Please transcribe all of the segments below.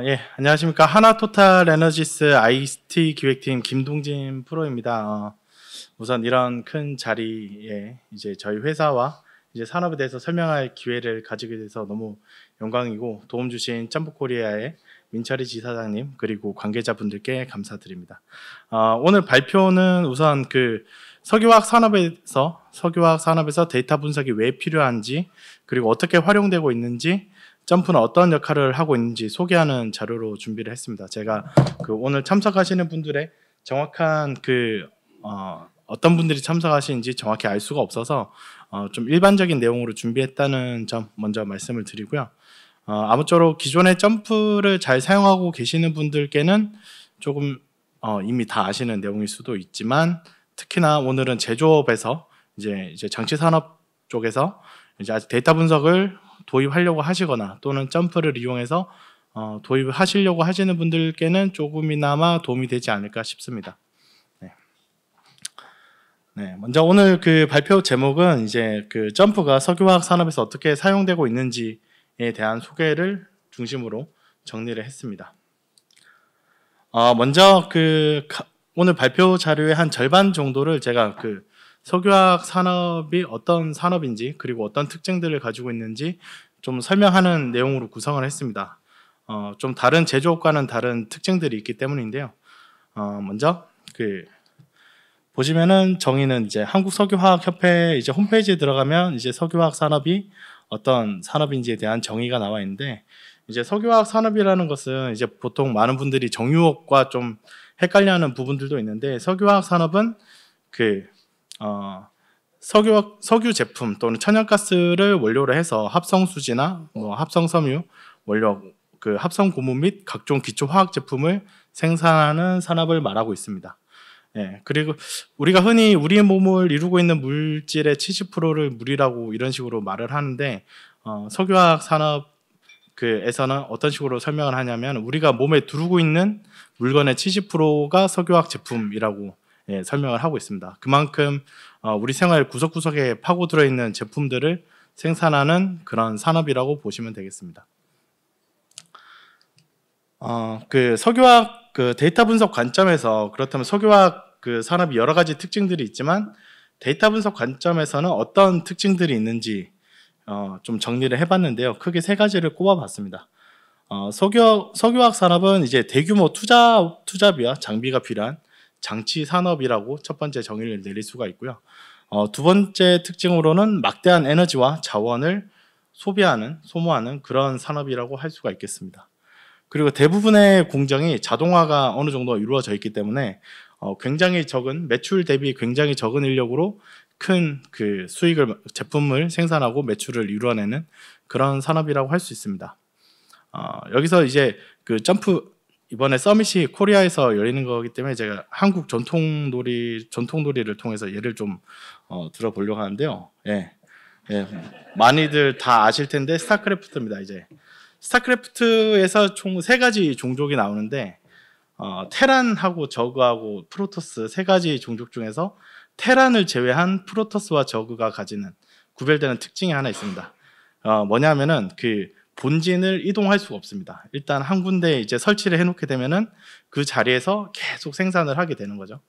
예, 안녕하십니까. 하나토탈 에너지스 ICT 기획팀 김동진 프로입니다. 우선 이런 큰 자리에 이제 저희 회사와 이제 산업에 대해서 설명할 기회를 가지게 돼서 너무 영광이고 도움 주신 점프코리아의 민철이 지사장님 그리고 관계자분들께 감사드립니다. 오늘 발표는 우선 석유화학 산업에서 데이터 분석이 왜 필요한지 그리고 어떻게 활용되고 있는지 점프는 어떤 역할을 하고 있는지 소개하는 자료로 준비를 했습니다. 제가 오늘 참석하시는 분들의 정확한 어떤 분들이 참석하시는지 정확히 알 수가 없어서 좀 일반적인 내용으로 준비했다는 점 먼저 말씀을 드리고요. 아무쪼록 기존의 점프를 잘 사용하고 계시는 분들께는 조금 이미 다 아시는 내용일 수도 있지만 특히나 오늘은 제조업에서 이제 장치 산업 쪽에서 이제 아직 데이터 분석을 도입하려고 하시거나 또는 점프를 이용해서 도입을 하시려고 하시는 분들께는 조금이나마 도움이 되지 않을까 싶습니다. 네, 먼저 오늘 발표 제목은 이제 점프가 석유화학 산업에서 어떻게 사용되고 있는지에 대한 소개를 중심으로 정리를 했습니다. 먼저 오늘 발표 자료의 한 절반 정도를 제가 석유화학 산업이 어떤 산업인지 그리고 어떤 특징들을 가지고 있는지 좀 설명하는 내용으로 구성을 했습니다. 좀 다른 제조업과는 다른 특징들이 있기 때문인데요. 먼저 보시면은 정의는 이제 한국석유화학협회 이제 홈페이지에 들어가면 이제 석유화학 산업이 어떤 산업인지에 대한 정의가 나와 있는데 이제 석유화학 산업이라는 것은 이제 보통 많은 분들이 정유업과 좀 헷갈려하는 부분들도 있는데 석유화학 산업은 석유 제품 또는 천연가스를 원료로 해서 합성수지나 합성섬유 원료 합성고무 및 각종 기초화학 제품을 생산하는 산업을 말하고 있습니다. 예, 그리고 우리가 흔히 우리의 몸을 이루고 있는 물질의 70%를 물이라고 이런 식으로 말을 하는데 석유화학 산업에서는 어떤 식으로 설명을 하냐면 우리가 몸에 두르고 있는 물건의 70%가 석유화학 제품이라고 설명을 하고 있습니다. 그만큼 우리 생활 구석구석에 파고들어 있는 제품들을 생산하는 그런 산업이라고 보시면 되겠습니다. 석유화학 데이터 분석 관점에서 그렇다면 석유화학 산업이 여러 가지 특징들이 있지만 데이터 분석 관점에서는 어떤 특징들이 있는지 좀 정리를 해봤는데요. 크게 세 가지를 꼽아봤습니다. 석유화학 산업은 이제 대규모 투자비와 장비가 필요한 장치 산업이라고 첫 번째 정의를 내릴 수가 있고요. 두 번째 특징으로는 막대한 에너지와 자원을 소모하는 그런 산업이라고 할 수가 있겠습니다. 그리고 대부분의 공정이 자동화가 어느 정도 이루어져 있기 때문에 굉장히 적은 매출 대비 굉장히 적은 인력으로 큰 제품을 생산하고 매출을 이루어내는 그런 산업이라고 할 수 있습니다. 여기서 이제 점프 이번에 서밋이 코리아에서 열리는 거기 때문에 제가 한국 전통놀이를 통해서 예를 좀 들어보려고 하는데요. 예, 많이들 다 아실 텐데 스타크래프트입니다. 이제 스타크래프트에서 총 3가지 종족이 나오는데 테란하고 저그하고 프로토스 3가지 종족 중에서 테란을 제외한 프로토스와 저그가 가지는 구별되는 특징이 하나 있습니다. 뭐냐면은 본진을 이동할 수가 없습니다. 일단 한 군데 이제 설치를 해놓게 되면은 그 자리에서 계속 생산을 하게 되는 거죠.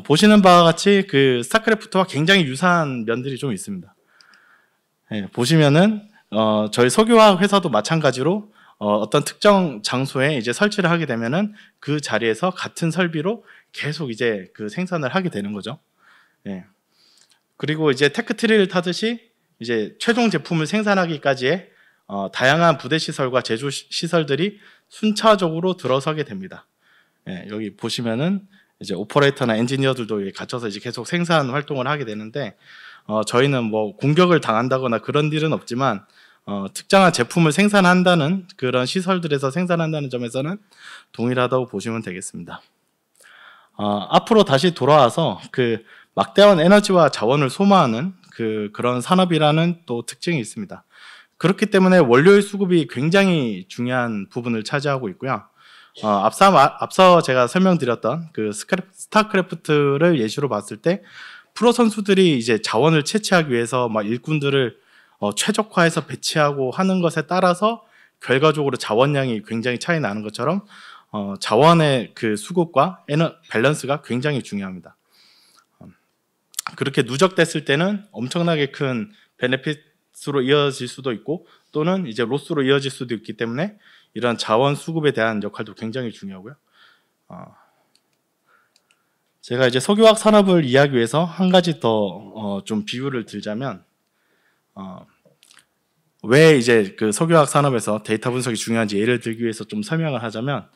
보시는 바와 같이 스타크래프트와 굉장히 유사한 면들이 좀 있습니다. 보시면은 저희 석유화학 회사도 마찬가지로 어떤 특정 장소에 이제 설치를 하게 되면은 그 자리에서 같은 설비로 계속 이제 생산을 하게 되는 거죠. 그리고 이제 테크트리를 타듯이 이제 최종 제품을 생산하기까지의 다양한 부대 시설과 제조 시설들이 순차적으로 들어서게 됩니다. 여기 보시면은 이제 오퍼레이터나 엔지니어들도 갇혀서 이제 계속 생산 활동을 하게 되는데 저희는 뭐 공격을 당한다거나 그런 일은 없지만 특정한 제품을 생산한다는 그런 시설들에서 생산한다는 점에서는 동일하다고 보시면 되겠습니다. 앞으로 다시 돌아와서 막대한 에너지와 자원을 소모하는 그런 산업이라는 또 특징이 있습니다. 그렇기 때문에 원료의 수급이 굉장히 중요한 부분을 차지하고 있고요. 앞서 제가 설명드렸던 스타크래프트를 예시로 봤을 때 프로 선수들이 이제 자원을 채취하기 위해서 막 일꾼들을 최적화해서 배치하고 하는 것에 따라서 결과적으로 자원량이 굉장히 차이 나는 것처럼 자원의 그 수급과 밸런스가 굉장히 중요합니다. 그렇게 누적됐을 때는 엄청나게 큰 베네핏으로 이어질 수도 있고 또는 이제 로스로 이어질 수도 있기 때문에 이런 자원 수급에 대한 역할도 굉장히 중요하고요. 제가 이제 석유화학 산업을 이해하기 위해서 한 가지 더 좀 비유를 들자면 왜 이제 그 석유화학 산업에서 데이터 분석이 중요한지 예를 들기 위해서 좀 설명을 하자면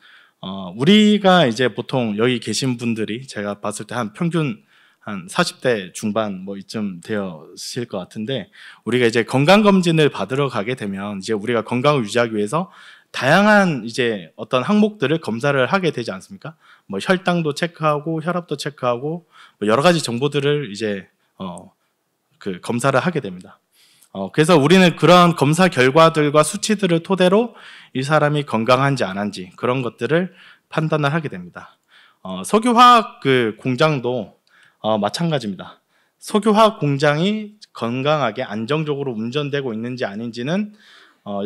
우리가 이제 보통 여기 계신 분들이 제가 봤을 때 한 평균 한 40대 중반 뭐 이쯤 되었을 것 같은데 우리가 이제 건강검진을 받으러 가게 되면 이제 우리가 건강을 유지하기 위해서 다양한 이제 어떤 항목들을 검사를 하게 되지 않습니까? 뭐 혈당도 체크하고 혈압도 체크하고 뭐 여러 가지 정보들을 이제 그 검사를 하게 됩니다. 그래서 우리는 그런 검사 결과들과 수치들을 토대로 이 사람이 건강한지 안 한지 그런 것들을 판단을 하게 됩니다. 석유화학 그 공장도 마찬가지입니다. 석유화학 공장이 건강하게 안정적으로 운전되고 있는지 아닌지는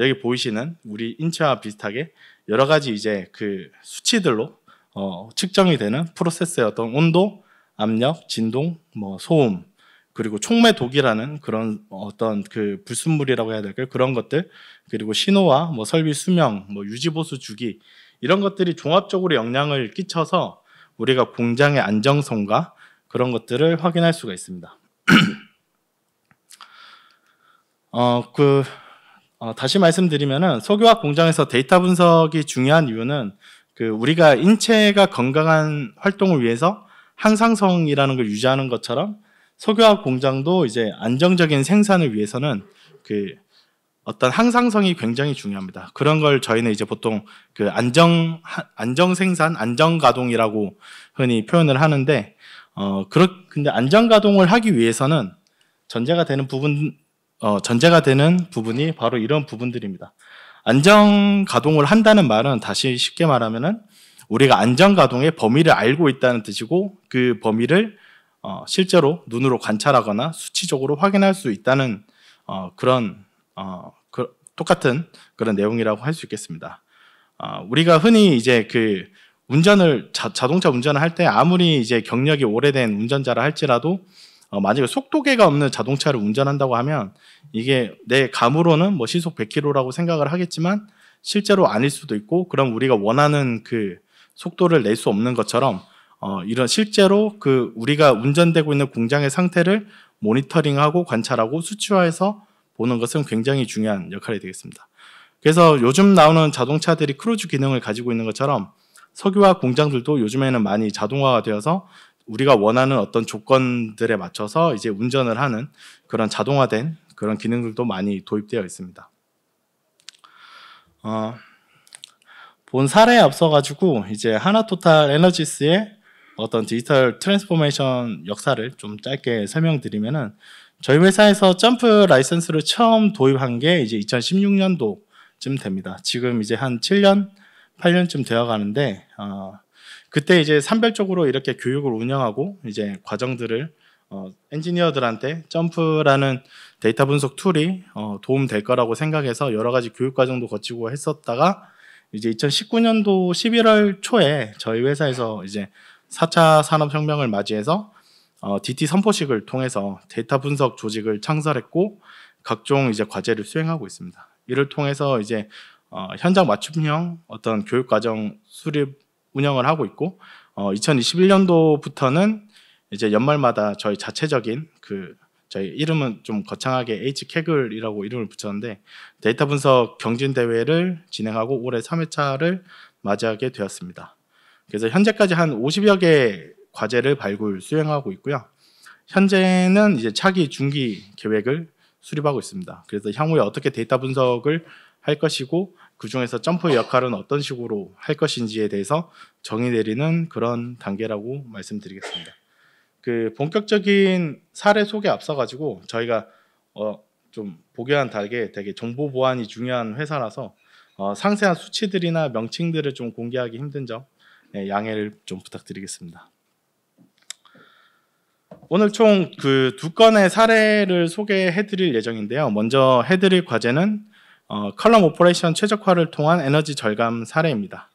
여기 보이시는 우리 인체와 비슷하게 여러 가지 이제 그 수치들로 측정이 되는 프로세스의 어떤 온도, 압력, 진동, 뭐 소음, 그리고 촉매독이라는 그런 어떤 그 불순물이라고 해야 될까요? 그런 것들, 그리고 신호와 뭐 설비 수명, 뭐 유지보수 주기 이런 것들이 종합적으로 영향을 끼쳐서 우리가 공장의 안정성과 그런 것들을 확인할 수가 있습니다. 다시 말씀드리면은 석유화학 공장에서 데이터 분석이 중요한 이유는 그 우리가 인체가 건강한 활동을 위해서 항상성이라는 걸 유지하는 것처럼 석유화학 공장도 이제 안정적인 생산을 위해서는 그 어떤 항상성이 굉장히 중요합니다. 그런 걸 저희는 이제 보통 그 안정 생산, 안정 가동이라고 흔히 표현을 하는데 근데 안정 가동을 하기 위해서는 전제가 되는 부분이 바로 이런 부분들입니다. 안정 가동을 한다는 말은 다시 쉽게 말하면은 우리가 안정 가동의 범위를 알고 있다는 뜻이고 그 범위를 실제로 눈으로 관찰하거나 수치적으로 확인할 수 있다는 그런 똑같은 그런 내용이라고 할 수 있겠습니다. 우리가 흔히 이제 그 자동차 운전을 할 때 아무리 이제 경력이 오래된 운전자라 할지라도 만약에 속도계가 없는 자동차를 운전한다고 하면 이게 내 감으로는 뭐 시속 100km라고 생각을 하겠지만 실제로 아닐 수도 있고 그럼 우리가 원하는 그 속도를 낼 수 없는 것처럼 이런 실제로 그 우리가 운전되고 있는 공장의 상태를 모니터링하고 관찰하고 수치화해서 보는 것은 굉장히 중요한 역할이 되겠습니다. 그래서 요즘 나오는 자동차들이 크루즈 기능을 가지고 있는 것처럼 석유화학 공장들도 요즘에는 많이 자동화가 되어서 우리가 원하는 어떤 조건들에 맞춰서 이제 운전을 하는 그런 자동화된 그런 기능들도 많이 도입되어 있습니다. 본 사례에 앞서 가지고 이제 하나토탈 에너지스의 어떤 디지털 트랜스포메이션 역사를 좀 짧게 설명드리면은 저희 회사에서 점프 라이선스를 처음 도입한 게 이제 2016년도쯤 됩니다. 지금 이제 한 7년, 8년쯤 되어 가는데 그때 이제 산별적으로 이렇게 교육을 운영하고 이제 과정들을 엔지니어들한테 점프라는 데이터 분석 툴이 도움 될 거라고 생각해서 여러 가지 교육 과정도 거치고 했었다가 이제 2019년도 11월 초에 저희 회사에서 이제 4차 산업혁명을 맞이해서 DT 선포식을 통해서 데이터 분석 조직을 창설했고 각종 이제 과제를 수행하고 있습니다. 이를 통해서 이제 현장 맞춤형 어떤 교육 과정 수립 운영을 하고 있고 2021년도부터는 이제 연말마다 저희 자체적인 저희 이름은 좀 거창하게 H캐글이라고 이름을 붙였는데 데이터 분석 경진 대회를 진행하고 올해 3회차를 맞이하게 되었습니다. 그래서 현재까지 한 50여 개 과제를 발굴 수행하고 있고요. 현재는 이제 차기 중기 계획을 수립하고 있습니다. 그래서 향후에 어떻게 데이터 분석을 할 것이고 그 중에서 점프의 역할은 어떤 식으로 할 것인지에 대해서 정의 내리는 그런 단계라고 말씀드리겠습니다. 그 본격적인 사례 소개 앞서 가지고 저희가 좀 보기와는 다르게 되게 정보 보안이 중요한 회사라서 상세한 수치들이나 명칭들을 좀 공개하기 힘든 점 양해를 좀 부탁드리겠습니다. 오늘 총 그 2건의 사례를 소개해 드릴 예정인데요. 먼저 해드릴 과제는 컬럼 오퍼레이션 최적화를 통한 에너지 절감 사례입니다.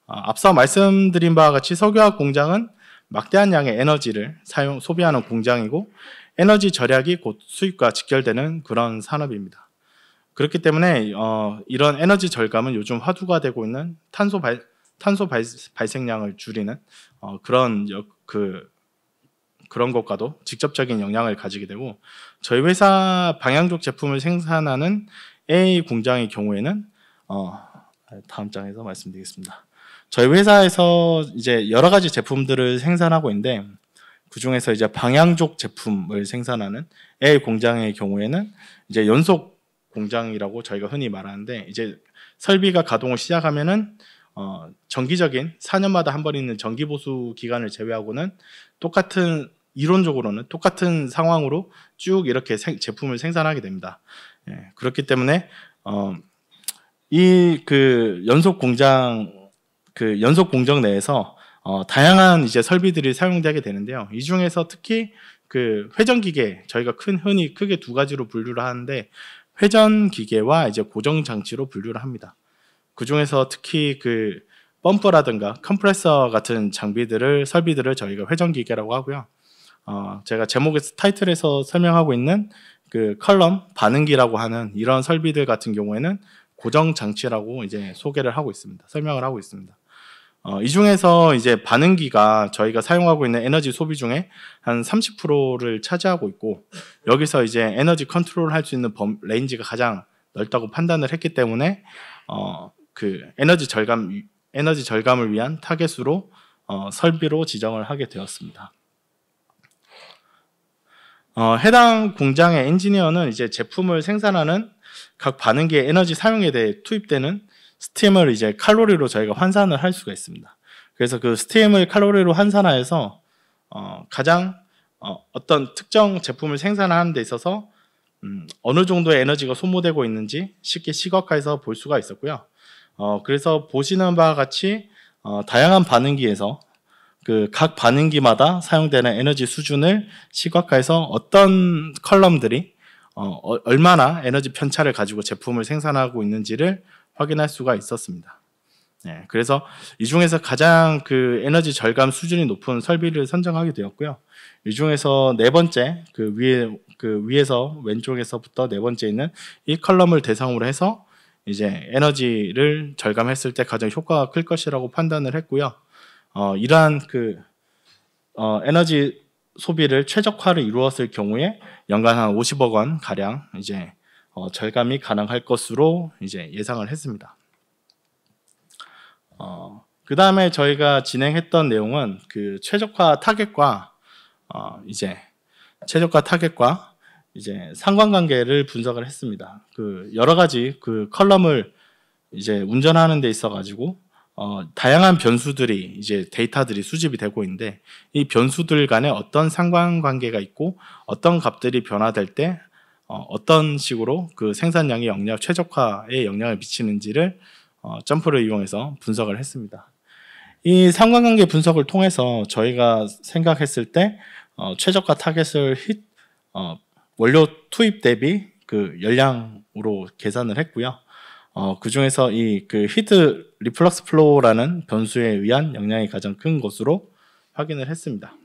앞서 말씀드린 바와 같이 석유화학 공장은 막대한 양의 에너지를 소비하는 공장이고 에너지 절약이 곧 수익과 직결되는 그런 산업입니다. 그렇기 때문에 이런 에너지 절감은 요즘 화두가 되고 있는 탄소 발생량을 줄이는 그런 것과도 직접적인 영향을 가지게 되고, 저희 회사 방향족 제품을 생산하는 AA 공장의 경우에는 다음 장에서 말씀드리겠습니다. 저희 회사에서 이제 여러 가지 제품들을 생산하고 있는데, 그 중에서 이제 방향족 제품을 생산하는 AA 공장의 경우에는 이제 연속 공장이라고 저희가 흔히 말하는데, 이제 설비가 가동을 시작하면은 정기적인 4년마다 한 번 있는 정기 보수 기간을 제외하고는 이론적으로는 똑같은 상황으로 쭉 이렇게 제품을 생산하게 됩니다. 예, 그렇기 때문에 이 연속 공정 내에서 다양한 이제 설비들이 사용되게 되는데요. 이 중에서 특히 회전기계, 저희가 흔히 크게 두 가지로 분류를 하는데, 회전기계와 이제 고정장치로 분류를 합니다. 그 중에서 특히 펌프라든가 컴프레서 같은 설비들을 저희가 회전기계라고 하고요. 제가 타이틀에서 설명하고 있는 컬럼 반응기라고 하는 이런 설비들 같은 경우에는 고정장치라고 이제 설명을 하고 있습니다. 이 중에서 이제 반응기가 저희가 사용하고 있는 에너지 소비 중에 한 30%를 차지하고 있고, 여기서 이제 에너지 컨트롤 할 수 있는 레인지가 가장 넓다고 판단을 했기 때문에 에너지 절감을 위한 타겟으로 설비로 지정을 하게 되었습니다. 해당 공장의 엔지니어는 이제 제품을 생산하는 각 반응기의 에너지 사용에 대해 투입되는 스팀을 이제 칼로리로 저희가 환산을 할 수가 있습니다. 그래서 그 스팀을 칼로리로 환산하여서 가장 어떤 특정 제품을 생산하는 데 있어서 어느 정도의 에너지가 소모되고 있는지 쉽게 시각화해서 볼 수가 있었고요. 그래서 보시는 바와 같이 다양한 반응기에서 각 반응기마다 사용되는 에너지 수준을 시각화해서 어떤 컬럼들이 얼마나 에너지 편차를 가지고 제품을 생산하고 있는지를 확인할 수가 있었습니다. 네, 그래서 이 중에서 가장 에너지 절감 수준이 높은 설비를 선정하게 되었고요. 이 중에서 네 번째, 위에서 왼쪽에서부터 네 번째 있는 이 컬럼을 대상으로 해서 이제 에너지를 절감했을 때 가장 효과가 클 것이라고 판단을 했고요. 이러한 에너지 소비를 최적화를 이루었을 경우에 연간 한 50억 원 가량 이제 절감이 가능할 것으로 이제 예상을 했습니다. 그 다음에 저희가 진행했던 내용은 최적화 타겟과 이제 상관관계를 분석을 했습니다. 여러 가지 컬럼을 이제 운전하는 데 있어 가지고 다양한 변수들이 이제 데이터들이 수집이 되고 있는데, 이 변수들 간에 어떤 상관관계가 있고 어떤 값들이 변화될 때 어떤 식으로 생산량의 최적화에 영향을 미치는지를 점프를 이용해서 분석을 했습니다. 이 상관관계 분석을 통해서 저희가 생각했을 때 최저가 타겟을 원료 투입 대비 열량으로 계산을 했고요. 그 중에서 이 히트 리플럭스 플로우라는 변수에 의한 영향이 가장 큰 것으로 확인을 했습니다.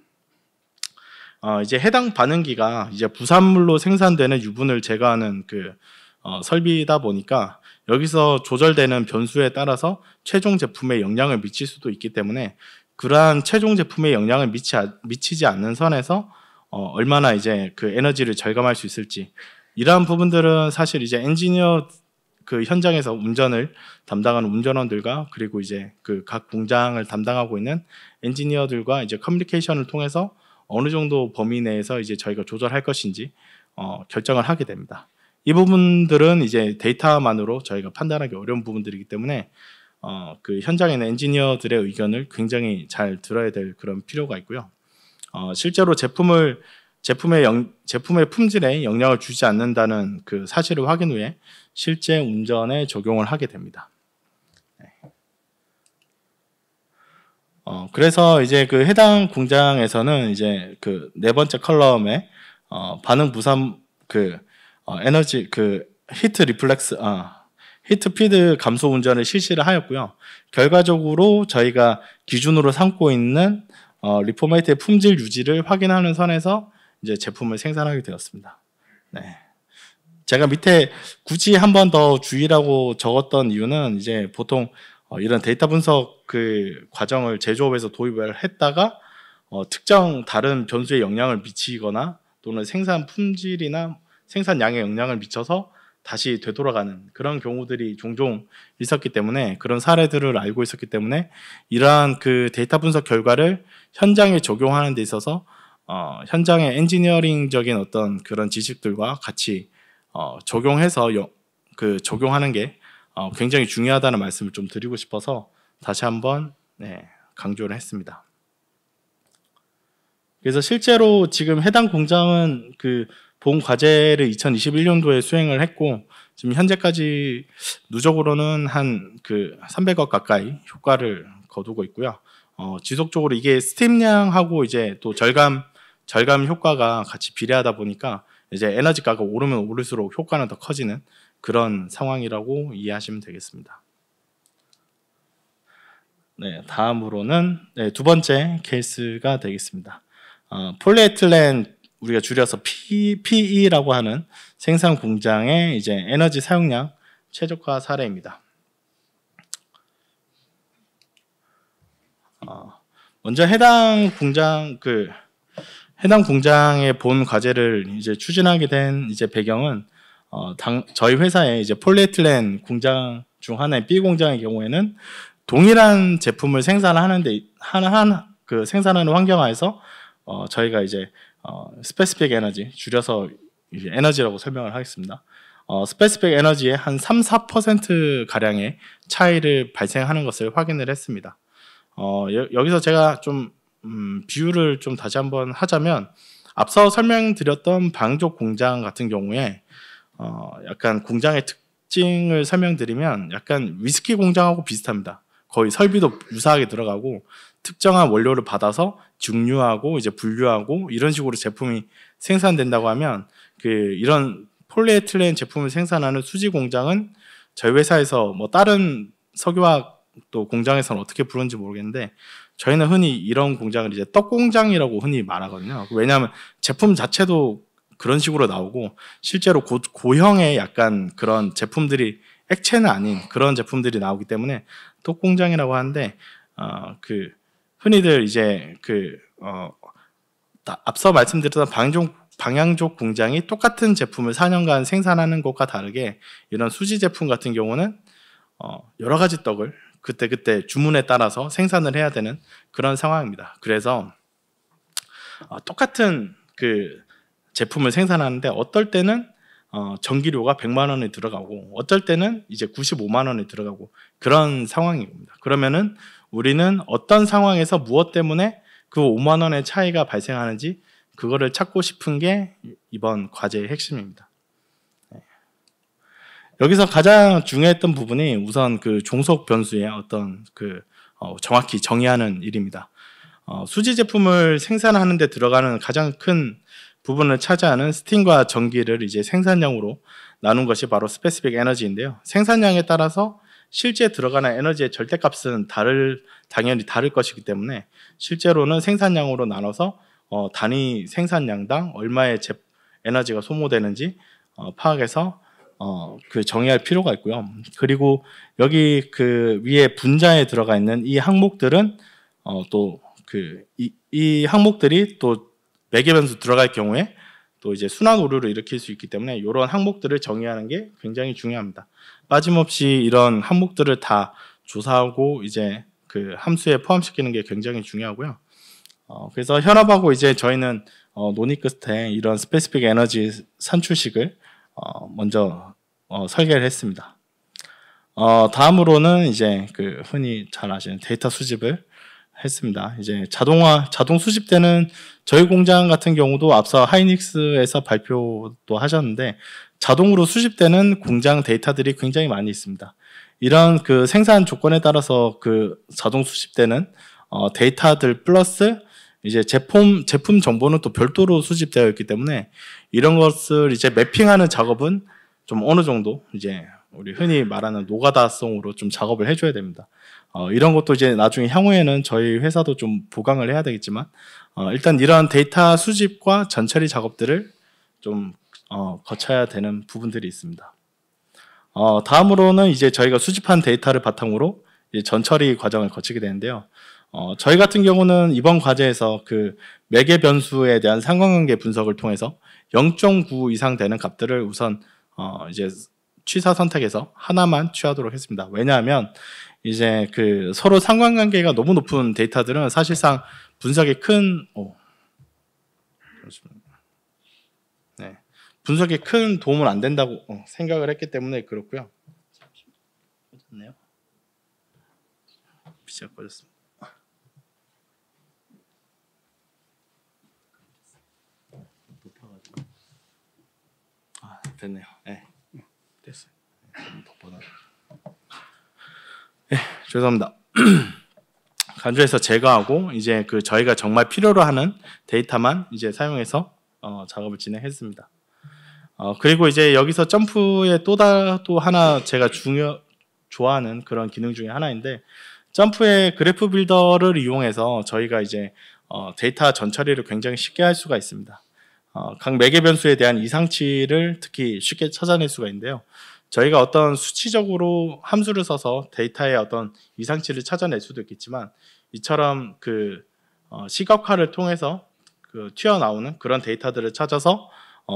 이제 해당 반응기가 이제 부산물로 생산되는 유분을 제거하는 설비이다 보니까 여기서 조절되는 변수에 따라서 최종 제품에 영향을 미칠 수도 있기 때문에, 그러한 최종 제품에 영향을 미치지 않는 선에서 얼마나 이제 에너지를 절감할 수 있을지, 이러한 부분들은 사실 이제 엔지니어 현장에서 운전을 담당하는 운전원들과 그리고 이제 각 공장을 담당하고 있는 엔지니어들과 이제 커뮤니케이션을 통해서 어느 정도 범위 내에서 이제 저희가 조절할 것인지 결정을 하게 됩니다. 이 부분들은 이제 데이터만으로 저희가 판단하기 어려운 부분들이기 때문에 현장에 있는 엔지니어들의 의견을 굉장히 잘 들어야 될 그런 필요가 있고요. 실제로 제품의 품질에 영향을 주지 않는다는 사실을 확인 후에 실제 운전에 적용을 하게 됩니다. 그래서 이제 해당 공장에서는 이제 네 번째 컬럼에 반응 부산 에너지 히트 리플렉스 히트 피드 감소 운전을 실시를 하였고요. 결과적으로 저희가 기준으로 삼고 있는 리포메이트의 품질 유지를 확인하는 선에서 이제 제품을 생산하게 되었습니다. 네. 제가 밑에 굳이 한 번 더 주의라고 적었던 이유는 이제 보통 이런 데이터 분석 그 과정을 제조업에서 도입을 했다가 특정 다른 변수에 영향을 미치거나 또는 생산 품질이나 생산량에 영향을 미쳐서 다시 되돌아가는 그런 경우들이 종종 있었기 때문에, 그런 사례들을 알고 있었기 때문에 이러한 그 데이터 분석 결과를 현장에 적용하는 데 있어서 현장의 엔지니어링적인 어떤 그런 지식들과 같이 적용해서 적용하는 게 굉장히 중요하다는 말씀을 좀 드리고 싶어서 다시 한번 강조를 했습니다. 그래서 실제로 지금 해당 공장은 그 본 과제를 2021년도에 수행을 했고, 지금 현재까지 누적으로는 한 그 300억 가까이 효과를 거두고 있고요. 지속적으로 이게 스팀량하고 이제 또 절감 효과가 같이 비례하다 보니까 이제 에너지가가 오르면 오를수록 효과는 더 커지는 그런 상황이라고 이해하시면 되겠습니다. 네, 다음으로는 두 번째 케이스가 되겠습니다. 폴리에틸렌, 우리가 줄여서 PE라고 하는 생산 공장의 이제 에너지 사용량 최적화 사례입니다. 먼저 해당 공장의 본 과제를 이제 추진하게 된 이제 배경은 저희 회사의 이제 폴리에틸렌 공장 중 하나인 B 공장의 경우에는 동일한 제품을 생산하는데 생산하는 환경하에서 저희가 이제 스페시픽 에너지, 줄여서 이제 에너지라고 설명을 하겠습니다. 스페시픽 에너지의 한 3-4% 가량의 차이를 발생하는 것을 확인을 했습니다. 여기서 제가 좀 비유를 좀 다시 한번 하자면, 앞서 설명드렸던 방족 공장 같은 경우에 약간 공장의 특징을 설명드리면 약간 위스키 공장하고 비슷합니다. 거의 설비도 유사하게 들어가고 특정한 원료를 받아서 증류하고 이제 분류하고 이런 식으로 제품이 생산된다고 하면, 이런 폴리에틸렌 제품을 생산하는 수지 공장은 저희 회사에서 뭐 다른 석유화학 또 공장에서는 어떻게 부르는지 모르겠는데, 저희는 흔히 이런 공장을 이제 떡 공장이라고 흔히 말하거든요. 왜냐하면 제품 자체도 그런 식으로 나오고 실제로 고형의 약간 그런 제품들이, 액체는 아닌 그런 제품들이 나오기 때문에 떡 공장이라고 하는데, 흔히들 이제 앞서 말씀드렸던 방향족 공장이 똑같은 제품을 4년간 생산하는 것과 다르게 이런 수지 제품 같은 경우는 여러 가지 떡을 그때 주문에 따라서 생산을 해야 되는 그런 상황입니다. 그래서 똑같은 그 제품을 생산하는데 어떨 때는 전기료가 100만 원이 들어가고 어떨 때는 이제 95만 원이 들어가고 그런 상황입니다. 그러면은 우리는 어떤 상황에서 무엇 때문에 그 5만 원의 차이가 발생하는지 그거를 찾고 싶은 게 이번 과제의 핵심입니다. 여기서 가장 중요했던 부분이 우선 그 종속 변수의 어떤 정확히 정의하는 일입니다. 수지 제품을 생산하는 데 들어가는 가장 큰 부분을 차지하는 스팀과 전기를 이제 생산량으로 나눈 것이 바로 스페시픽 에너지인데요. 생산량에 따라서 실제 들어가는 에너지의 절대값은 당연히 다를 것이기 때문에 실제로는 생산량으로 나눠서 단위 생산량당 얼마의 에너지가 소모되는지 파악해서 정의할 필요가 있고요. 그리고 여기 위에 분자에 들어가 있는 이 항목들은 이 항목들이 또 매개 변수 들어갈 경우에 또 이제 순환 오류를 일으킬 수 있기 때문에 이런 항목들을 정의하는 게 굉장히 중요합니다. 빠짐없이 이런 항목들을 다 조사하고 이제 그 함수에 포함시키는 게 굉장히 중요하고요. 그래서 현업하고 이제 저희는 논의 끝에 이런 스페시픽 에너지 산출식을 먼저 설계를 했습니다. 다음으로는 이제 흔히 잘 아시는 데이터 수집을 했습니다. 이제 자동 수집되는 저희 공장 같은 경우도 앞서 하이닉스에서 발표도 하셨는데 자동으로 수집되는 공장 데이터들이 굉장히 많이 있습니다. 이런 생산 조건에 따라서 자동 수집되는 데이터들 플러스 이제 제품 정보는 또 별도로 수집되어 있기 때문에 이런 것을 이제 매핑하는 작업은 좀 어느 정도 이제 우리 흔히 말하는 노가다성으로 좀 작업을 해줘야 됩니다. 이런 것도 이제 나중에 향후에는 저희 회사도 좀 보강을 해야 되겠지만 일단 이런 데이터 수집과 전처리 작업들을 좀 거쳐야 되는 부분들이 있습니다. 다음으로는 이제 저희가 수집한 데이터를 바탕으로 이제 전처리 과정을 거치게 되는데요. 저희 같은 경우는 이번 과제에서 그 매개 변수에 대한 상관관계 분석을 통해서 0.9 이상 되는 값들을 우선 이제 취사 선택해서 하나만 취하도록 했습니다. 왜냐하면 이제 그 서로 상관관계가 너무 높은 데이터들은 사실상 분석에 분석에 큰 도움은 안 된다고 생각을 했기 때문에 그렇고요. 꺼졌네요. 빛이 꺼졌습니다. 높아가지고 됐네요. 네, 됐어요. 네, 죄송합니다. 간주해서 제거하고 이제 그 저희가 정말 필요로 하는 데이터만 이제 사용해서 작업을 진행했습니다. 그리고 이제 여기서 점프의 또 하나 제가 좋아하는 그런 기능 중에 하나인데 점프의 그래프 빌더를 이용해서 저희가 이제 데이터 전처리를 굉장히 쉽게 할 수가 있습니다. 각 매개 변수에 대한 이상치를 특히 쉽게 찾아낼 수가 있는데요. 저희가 어떤 수치적으로 함수를 써서 데이터의 어떤 이상치를 찾아낼 수도 있겠지만 이처럼 그 시각화를 통해서 그 튀어나오는 그런 데이터들을 찾아서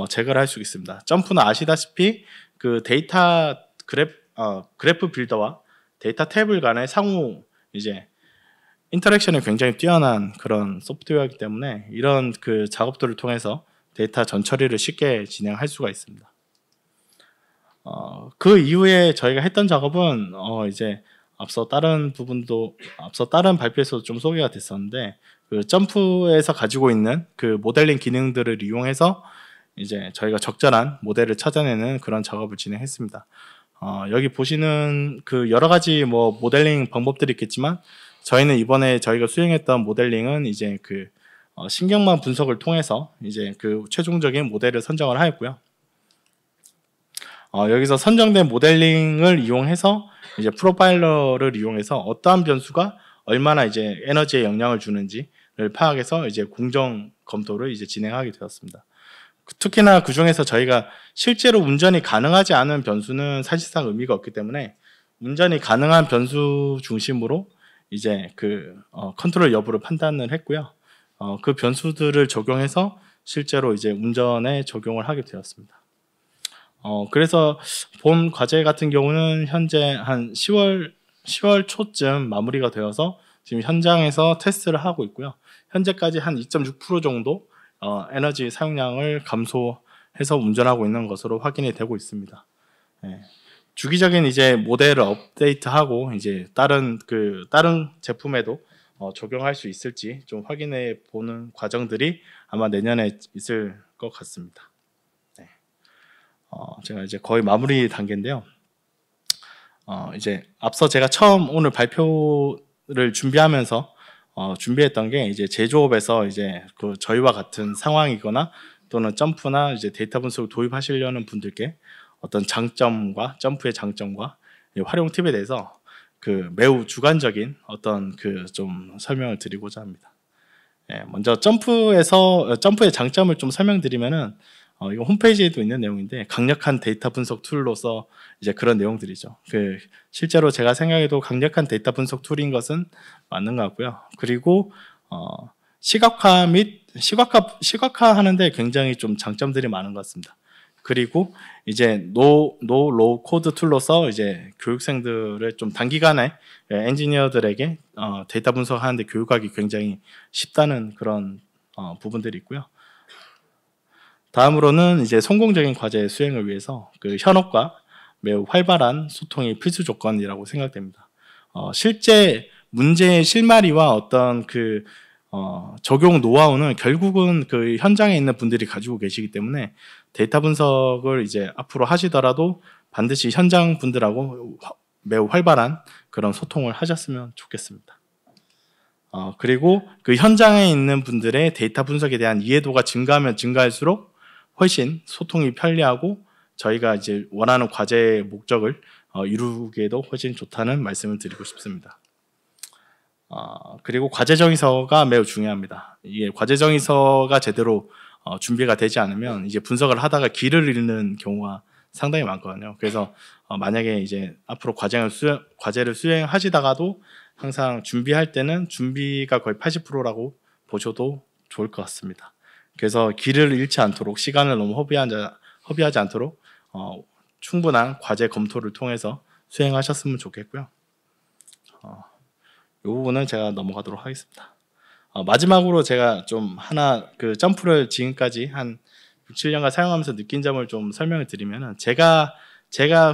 제거를 할 수 있습니다. 점프는 아시다시피 그 데이터 그래프 빌더와 데이터 테이블 간의 상호 이제 인터랙션이 굉장히 뛰어난 그런 소프트웨어이기 때문에 이런 그 작업들을 통해서 데이터 전처리를 쉽게 진행할 수가 있습니다. 그 이후에 저희가 했던 작업은 이제 앞서 다른 발표에서도 좀 소개가 됐었는데 그 점프에서 가지고 있는 그 모델링 기능들을 이용해서 이제 저희가 적절한 모델을 찾아내는 그런 작업을 진행했습니다. 여기 보시는 그 여러 가지 뭐 모델링 방법들이 있겠지만 저희는 이번에 저희가 수행했던 모델링은 이제 그 신경망 분석을 통해서 이제 그 최종적인 모델을 선정을 하였고요. 여기서 선정된 모델링을 이용해서 이제 프로파일러를 이용해서 어떠한 변수가 얼마나 이제 에너지에 영향을 주는지를 파악해서 이제 공정 검토를 이제 진행하게 되었습니다. 특히나 그 중에서 저희가 실제로 운전이 가능하지 않은 변수는 사실상 의미가 없기 때문에 운전이 가능한 변수 중심으로 이제 그 컨트롤 여부를 판단을 했고요. 그 변수들을 적용해서 실제로 이제 운전에 적용을 하게 되었습니다. 그래서 본 과제 같은 경우는 현재 한 10월 초쯤 마무리가 되어서 지금 현장에서 테스트를 하고 있고요. 현재까지 한 2.6% 정도 에너지 사용량을 감소해서 운전하고 있는 것으로 확인이 되고 있습니다. 네. 주기적인 이제 모델을 업데이트하고 이제 다른 제품에도 적용할 수 있을지 좀 확인해 보는 과정들이 아마 내년에 있을 것 같습니다. 네. 제가 이제 거의 마무리 단계인데요. 이제 앞서 제가 처음 오늘 발표를 준비하면서 준비했던 게 이제 제조업에서 이제 그 저희와 같은 상황이거나 또는 점프나 이제 데이터 분석을 도입하시려는 분들께 어떤 장점과 점프의 장점과 활용 팁에 대해서 그 매우 주관적인 어떤 그 좀 설명을 드리고자 합니다. 먼저 점프의 장점을 좀 설명드리면은 이거 홈페이지에도 있는 내용인데 강력한 데이터 분석 툴로서 이제 그런 내용들이죠. 그 실제로 제가 생각해도 강력한 데이터 분석 툴인 것은 맞는 것 같고요. 그리고 시각화하는데 굉장히 좀 장점들이 많은 것 같습니다. 그리고 이제 로우 코드 툴로서 이제 교육생들을 좀 단기간에 엔지니어들에게 데이터 분석하는데 교육하기 굉장히 쉽다는 그런 부분들이 있고요. 다음으로는 이제 성공적인 과제 수행을 위해서 그 현업과 매우 활발한 소통이 필수 조건이라고 생각됩니다. 실제 문제의 실마리와 어떤 그 적용 노하우는 결국은 그 현장에 있는 분들이 가지고 계시기 때문에 데이터 분석을 이제 앞으로 하시더라도 반드시 현장 분들하고 매우 활발한 그런 소통을 하셨으면 좋겠습니다. 그리고 그 현장에 있는 분들의 데이터 분석에 대한 이해도가 증가하면 증가할수록 훨씬 소통이 편리하고 저희가 이제 원하는 과제의 목적을 이루기에도 훨씬 좋다는 말씀을 드리고 싶습니다. 그리고 과제 정의서가 매우 중요합니다. 이게 과제 정의서가 제대로 준비가 되지 않으면 이제 분석을 하다가 길을 잃는 경우가 상당히 많거든요. 그래서 만약에 이제 앞으로 과제를 수행하시다가도 항상 준비할 때는 준비가 거의 80%라고 보셔도 좋을 것 같습니다. 그래서 길을 잃지 않도록 시간을 너무 허비하지 않도록 충분한 과제 검토를 통해서 수행하셨으면 좋겠고요. 이 부분은 제가 넘어가도록 하겠습니다. 마지막으로 제가 좀 하나 그 점프를 지금까지 한 6, 7년간 사용하면서 느낀 점을 좀 설명을 드리면은 제가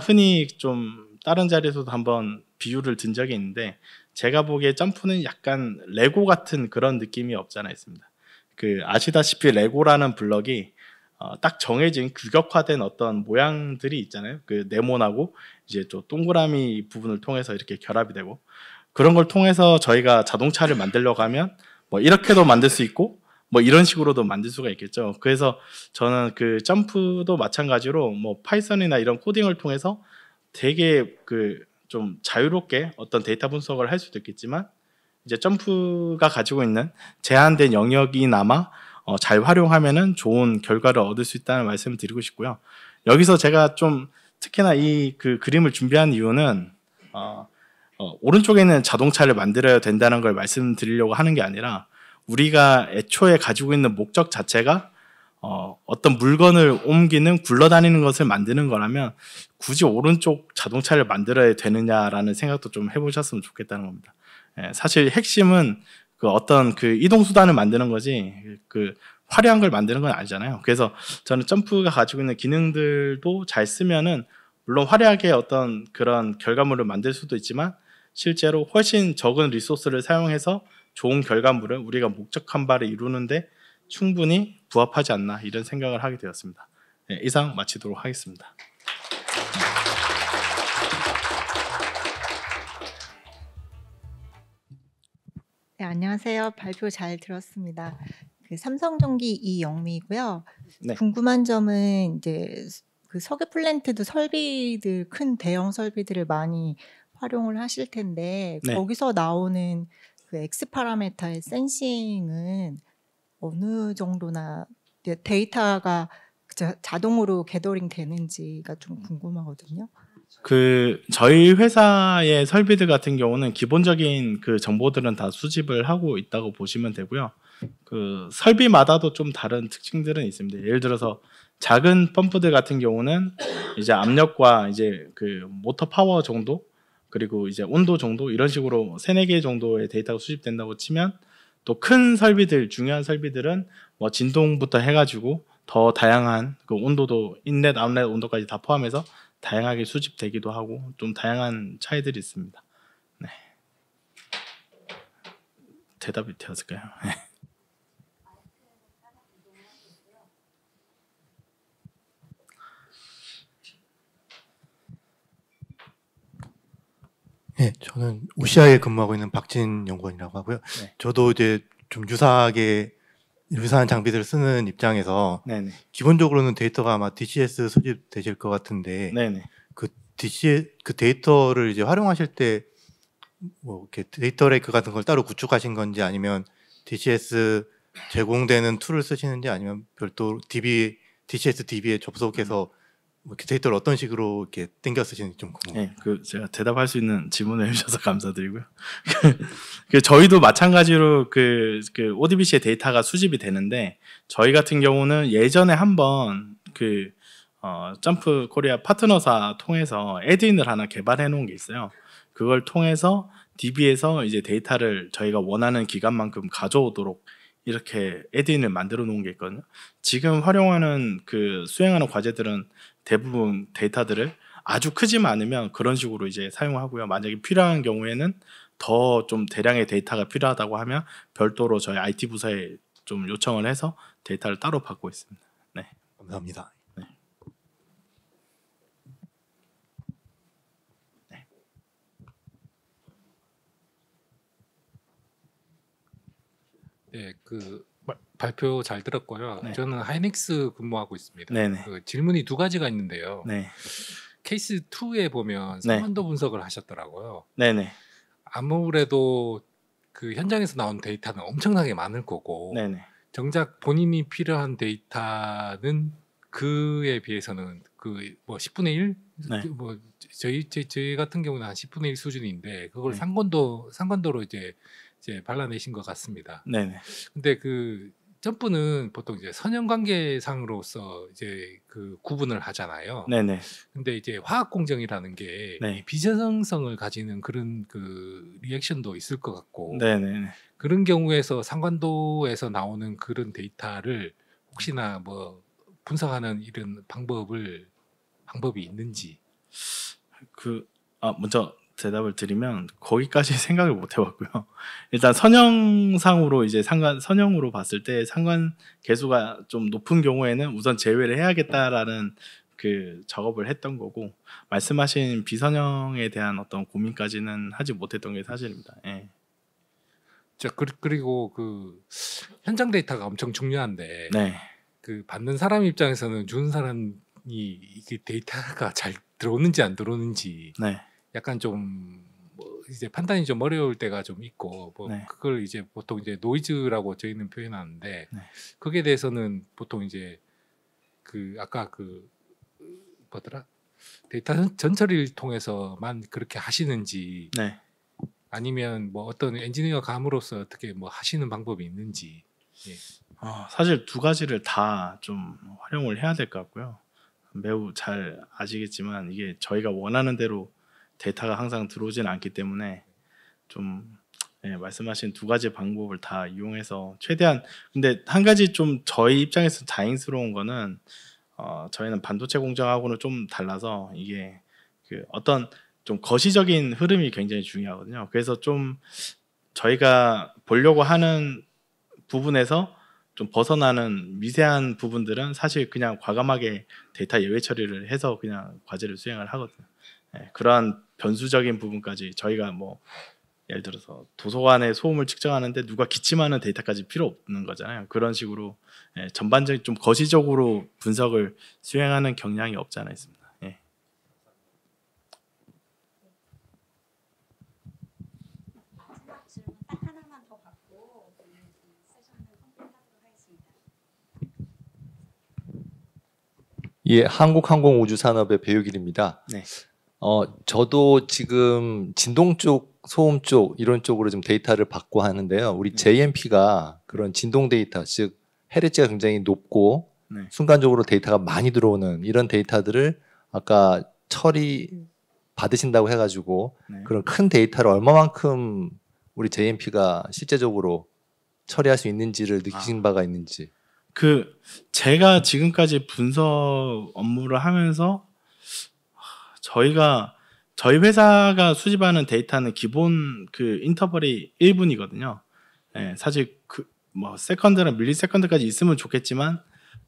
흔히 좀 다른 자리에서도 한번 비유를 든 적이 있는데 제가 보기에 점프는 약간 레고 같은 그런 느낌이 없잖아 있습니다. 그 아시다시피 레고라는 블럭이 딱 정해진 규격화된 어떤 모양들이 있잖아요. 그 네모나고 이제 또 동그라미 부분을 통해서 이렇게 결합이 되고 그런 걸 통해서 저희가 자동차를 만들려고 하면 뭐 이렇게도 만들 수 있고 뭐 이런 식으로도 만들 수가 있겠죠. 그래서 저는 그 점프도 마찬가지로 뭐 파이썬이나 이런 코딩을 통해서 되게 그 좀 자유롭게 어떤 데이터 분석을 할 수도 있겠지만 이제 점프가 가지고 있는 제한된 영역이나마 잘 활용하면은 좋은 결과를 얻을 수 있다는 말씀을 드리고 싶고요. 여기서 제가 좀 특히나 이 그 그림을 준비한 이유는 오른쪽에 있는 자동차를 만들어야 된다는 걸 말씀드리려고 하는 게 아니라 우리가 애초에 가지고 있는 목적 자체가 어떤 물건을 옮기는 굴러다니는 것을 만드는 거라면 굳이 오른쪽 자동차를 만들어야 되느냐라는 생각도 좀 해보셨으면 좋겠다는 겁니다. 사실 핵심은 그 어떤 그 이동 수단을 만드는 거지 그 화려한 걸 만드는 건 아니잖아요. 그래서 저는 점프가 가지고 있는 기능들도 잘 쓰면은 물론 화려하게 어떤 그런 결과물을 만들 수도 있지만 실제로 훨씬 적은 리소스를 사용해서 좋은 결과물을 우리가 목적한 바를 이루는데 충분히 부합하지 않나 이런 생각을 하게 되었습니다. 이상 마치도록 하겠습니다. 네, 안녕하세요. 발표 잘 들었습니다. 그 삼성전기 이영미이고요. 네. 궁금한 점은 이제 그 석유 플랜트도 설비들 큰 대형 설비들을 많이 활용을 하실 텐데 네. 거기서 나오는 그 X 파라미터의 센싱은 어느 정도나 데이터가 자동으로 게더링 되는지가 좀 궁금하거든요. 그 저희 회사의 설비들 같은 경우는 기본적인 그 정보들은 다 수집을 하고 있다고 보시면 되고요. 그 설비마다도 좀 다른 특징들은 있습니다. 예를 들어서 작은 펌프들 같은 경우는 이제 압력과 이제 그 모터 파워 정도 그리고 이제 온도 정도 이런 식으로 3-4개 정도의 데이터가 수집된다고 치면 또 큰 설비들 중요한 설비들은 뭐 진동부터 해가지고 더 다양한 그 온도도 인렛 아웃렛 온도까지 다 포함해서 다양하게 수집되기도 하고 좀 다양한 차이들이 있습니다. 네. 대답이 되었을까요? 네, 저는 오시아에 근무하고 있는 박진 연구원이라고 하고요. 네. 저도 이제 좀 유사한 장비들을 쓰는 입장에서 네네. 기본적으로는 데이터가 아마 DCS 수집되실 것 같은데 네네. 그 데이터를 이제 활용하실 때 뭐 이렇게 데이터 레이크 같은 걸 따로 구축하신 건지 아니면 DCS 제공되는 툴을 쓰시는지 아니면 별도 DCS DB에 접속해서 뭐 이렇게 데이터를 어떤 식으로 이렇게 땡겨 쓰시는지 좀 궁금해요. 네, 그 제가 대답할 수 있는 질문을 해주셔서 감사드리고요. 그 저희도 마찬가지로 그 ODBC의 데이터가 수집이 되는데 저희 같은 경우는 예전에 한번 그 점프 코리아 파트너사 통해서 애드인을 하나 개발해 놓은 게 있어요. 그걸 통해서 DB에서 이제 데이터를 저희가 원하는 기간만큼 가져오도록 이렇게 애드인을 만들어 놓은 게 있거든요. 지금 활용하는 그 수행하는 과제들은 대부분 데이터들을 아주 크지만 않으면 그런 식으로 이제 사용하고요. 만약에 필요한 경우에는 더 좀 대량의 데이터가 필요하다고 하면 별도로 저희 IT 부서에 좀 요청을 해서 데이터를 따로 받고 있습니다. 네. 감사합니다. 네. 네, 그 발표 잘 들었고요. 네. 저는 하이닉스 근무하고 있습니다. 네네. 그 질문이 두 가지가 있는데요. 네. 케이스 2에 보면 네. 상관도 분석을 하셨더라고요. 네네. 아무래도 그 현장에서 나온 데이터는 엄청나게 많을 거고 네네. 정작 본인이 필요한 데이터는 그에 비해서는 그 뭐 10분의 1? 네. 뭐 저희 같은 경우는 한 10분의 1 수준인데 그걸 네. 상관도로 이제 발라내신 것 같습니다. 네네. 근데 그 점프는 보통 이제 선형 관계상으로서 이제 그 구분을 하잖아요. 네네. 근데 이제 화학 공정이라는 게 네. 비정성을 가지는 그런 그 리액션도 있을 것 같고 네네. 그런 경우에서 상관도에서 나오는 그런 데이터를 혹시나 뭐 분석하는 이런 방법이 있는지. 먼저 대답을 드리면 거기까지 생각을 못 해봤고요. 일단 선형상으로 이제 선형으로 봤을 때 상관 계수가 좀 높은 경우에는 우선 제외를 해야겠다라는 그 작업을 했던 거고, 말씀하신 비선형에 대한 어떤 고민까지는 하지 못했던 게 사실입니다. 예. 자, 그리고 그 현장 데이터가 엄청 중요한데 네. 그 받는 사람 입장에서는 주는 사람이 이게 데이터가 잘 들어오는지 안 들어오는지 네. 약간 좀 뭐 이제 판단이 좀 어려울 때가 좀 있고 뭐 네. 그걸 이제 보통 이제 노이즈라고 저희는 표현하는데 네. 거기에 대해서는 보통 이제 그 아까 그 뭐더라 데이터 전처리를 통해서만 그렇게 하시는지 네. 아니면 뭐 어떤 엔지니어 감으로서 어떻게 뭐 하시는 방법이 있는지. 예. 사실 두 가지를 다 좀 활용을 해야 될 것 같고요. 매우 잘 아시겠지만 이게 저희가 원하는 대로 데이터가 항상 들어오진 않기 때문에 좀 말씀하신 두 가지 방법을 다 이용해서 최대한, 근데 한 가지 좀 저희 입장에서 다행스러운 거는 저희는 반도체 공정하고는 좀 달라서 이게 그 어떤 좀 거시적인 흐름이 굉장히 중요하거든요. 그래서 좀 저희가 보려고 하는 부분에서 좀 벗어나는 미세한 부분들은 사실 그냥 과감하게 데이터 예외 처리를 해서 그냥 과제를 수행을 하거든요. 그러한 변수적인 부분까지 저희가 뭐 예를 들어서 도서관의 소음을 측정하는데 누가 기침하는 데이터까지 필요 없는 거잖아요. 그런 식으로 전반적인 좀 거시적으로 분석을 수행하는 경향이 없지 않아 있습니다. 예. 마지막 질문 딱 하나만 더 받고 이 세션을 컴플릿하도록 하겠습니다. 예, 한국항공우주산업의 배우길입니다. 네. 저도 지금 진동 쪽, 소음 쪽 이런 쪽으로 좀 데이터를 받고 하는데요. 우리 JMP가 그런 진동 데이터, 즉 헤르츠가 굉장히 높고 네. 순간적으로 데이터가 많이 들어오는 이런 데이터들을 아까 처리 받으신다고 해가지고 네. 그런 큰 데이터를 얼마만큼 우리 JMP가 실제적으로 처리할 수 있는지를 느끼신 바가 있는지. 제가 지금까지 분석 업무를 하면서 저희 회사가 수집하는 데이터는 기본 그 인터벌이 1분이거든요. 사실 뭐 세컨드나 밀리세컨드까지 있으면 좋겠지만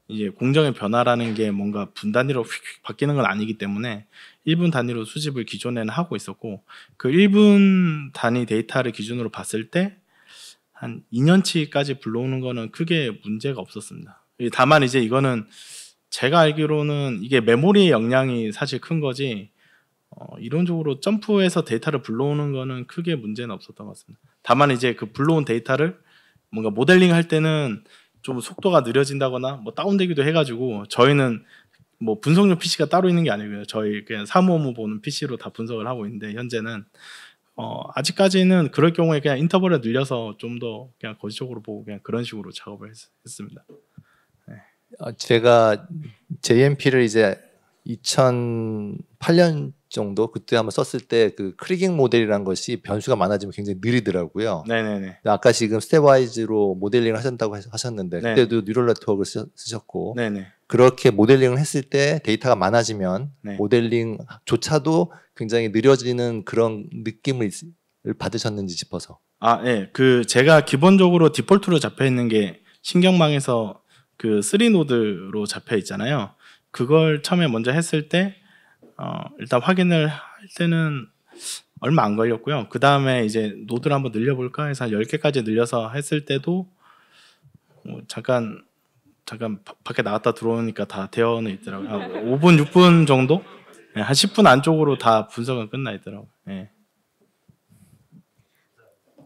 이제 공정의 변화라는 게 뭔가 분 단위로 휙휙 바뀌는 건 아니기 때문에 1분 단위로 수집을 기존에는 하고 있었고, 그 1분 단위 데이터를 기준으로 봤을 때 한 2년치까지 불러오는 거는 크게 문제가 없었습니다. 다만 이제 이거는 제가 알기로는 이게 메모리의 영향이 사실 큰 거지 이론적으로 점프해서 데이터를 불러오는 거는 크게 문제는 없었던 것 같습니다. 다만 이제 그 불러온 데이터를 뭔가 모델링 할 때는 좀 속도가 느려진다거나 뭐 다운되기도 해가지고 저희는 뭐 분석용 PC가 따로 있는 게 아니고요. 저희 그냥 사무 업무 보는 PC로 다 분석을 하고 있는데 현재는 아직까지는 그럴 경우에 그냥 인터벌을 늘려서 좀 더 그냥 거시적으로 보고 그냥 그런 식으로 작업을 했습니다. 제가 JMP를 이제 2008년 정도 그때 한번 썼을 때 그 크리깅 모델이라는 것이 변수가 많아지면 굉장히 느리더라고요. 네네네. 아까 지금 스텝와이즈로 모델링을 하신다고 하셨는데 네. 그때도 뉴럴 네트워크를 쓰셨고 네네. 그렇게 모델링을 했을 때 데이터가 많아지면 네. 모델링조차도 굉장히 느려지는 그런 느낌을 받으셨는지 싶어서. 네. 제가 기본적으로 디폴트로 잡혀 있는 게 신경망에서 그 3노드로 잡혀 있잖아요. 그걸 처음에 먼저 했을 때 일단 확인을 할 때는 얼마 안 걸렸고요. 그 다음에 이제 노드를 한번 늘려볼까 해서 한 10개까지 늘려서 했을 때도 잠깐 밖에 나갔다 들어오니까 다 되어는 있더라고요. 한 5분, 6분 정도? 네, 한 10분 안쪽으로 다 분석은 끝나 있더라고요. 네.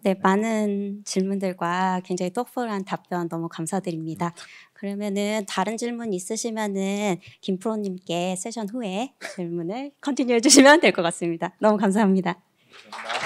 네, 많은 질문들과 굉장히 똑부러한 답변 너무 감사드립니다. 그러면은 다른 질문 있으시면은 김프로님께 세션 후에 질문을 컨티뉴 해주시면 될 것 같습니다. 너무 감사합니다. 감사합니다.